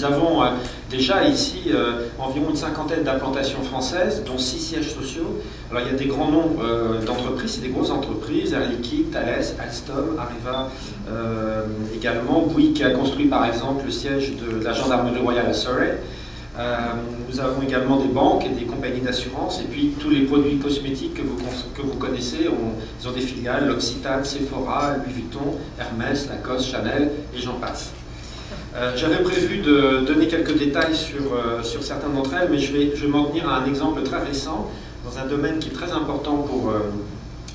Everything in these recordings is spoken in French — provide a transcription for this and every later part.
Nous avons déjà ici environ une cinquantaine d'implantations françaises, dont 6 sièges sociaux. Alors il y a des grands noms d'entreprises, c'est des grosses entreprises, Air Liquide, Thales, Alstom, Areva également, Bouygues qui a construit par exemple le siège de la gendarmerie royale à Surrey. Nous avons également des banques et des compagnies d'assurance, et puis tous les produits cosmétiques que vous connaissez, ils ont des filiales, L'Occitane, Sephora, Louis Vuitton, Hermès, Lacoste, Chanel, et j'en passe. J'avais prévu de donner quelques détails sur certaines d'entre elles, mais je vais m'en tenir à un exemple très récent, dans un domaine qui est très important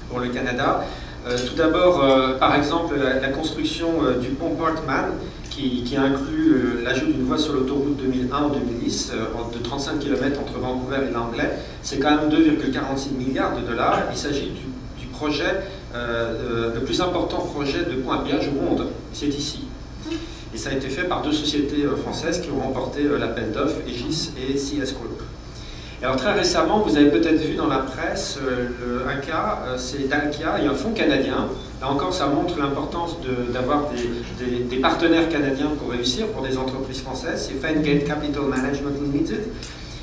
pour le Canada. Tout d'abord, par exemple, la construction du pont Portman, qui inclut l'ajout d'une voie sur l'autoroute 2001 en 2010 de 35 km entre Vancouver et Langley. C'est quand même 2,46 milliards de dollars. Il s'agit du projet, le plus important projet de pont à péage au monde. C'est ici. Et ça a été fait par 2 sociétés françaises qui ont remporté l'appel d'offres, Aegis et CS Group. Et alors très récemment, vous avez peut-être vu dans la presse un cas, c'est Dalkia, il y a un fonds canadien. Là encore, ça montre l'importance d'avoir des partenaires canadiens pour réussir, pour des entreprises françaises. C'est Fengate Capital Management Limited,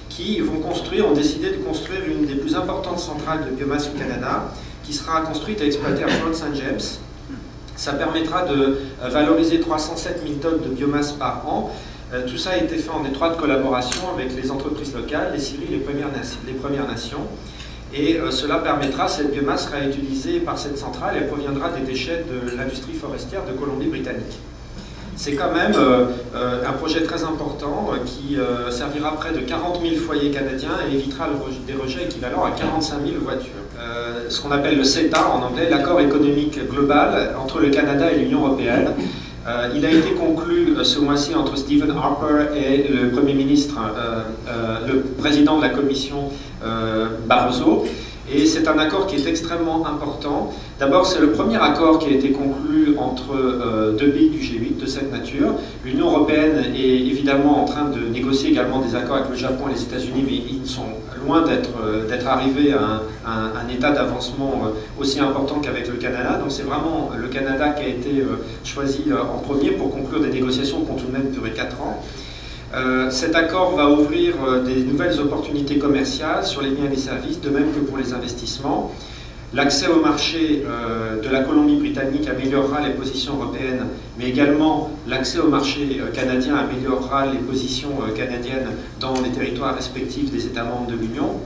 qui ont décidé de construire une des plus importantes centrales de biomasse au Canada, qui sera construite et exploitée à Fort St. James. Ça permettra de valoriser 307 000 tonnes de biomasse par an. Tout ça a été fait en étroite collaboration avec les entreprises locales, les scieries, les Premières Nations. Et cela permettra, cette biomasse sera utilisée par cette centrale, elle proviendra des déchets de l'industrie forestière de Colombie-Britannique. C'est quand même un projet très important qui servira près de 40 000 foyers canadiens et évitera des rejets équivalents à 45 000 voitures. Ce qu'on appelle le CETA en anglais, l'accord économique global entre le Canada et l'Union européenne. Il a été conclu ce mois-ci entre Stephen Harper et le Premier ministre, le président de la Commission Barroso. Et c'est un accord qui est extrêmement important. D'abord, c'est le premier accord qui a été conclu entre 2 pays du G8 de cette nature. L'Union européenne est évidemment en train de négocier également des accords avec le Japon et les États-Unis, mais ils sont loin d'être arrivés à un état d'avancement aussi important qu'avec le Canada. Donc c'est vraiment le Canada qui a été choisi en premier pour conclure des négociations qui ont tout de même duré 4 ans. Cet accord va ouvrir des nouvelles opportunités commerciales sur les biens et les services, de même que pour les investissements. L'accès au marché de la Colombie-Britannique améliorera les positions européennes, mais également l'accès au marché canadien améliorera les positions canadiennes dans les territoires respectifs des États membres de l'Union.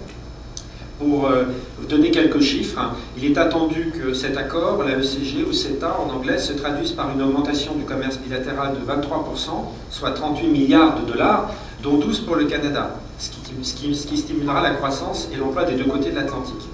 Pour vous donner quelques chiffres, il est attendu que cet accord, la ECG ou CETA en anglais, se traduise par une augmentation du commerce bilatéral de 23%, soit 38 milliards de dollars, dont 12 pour le Canada, ce qui stimulera la croissance et l'emploi des 2 côtés de l'Atlantique.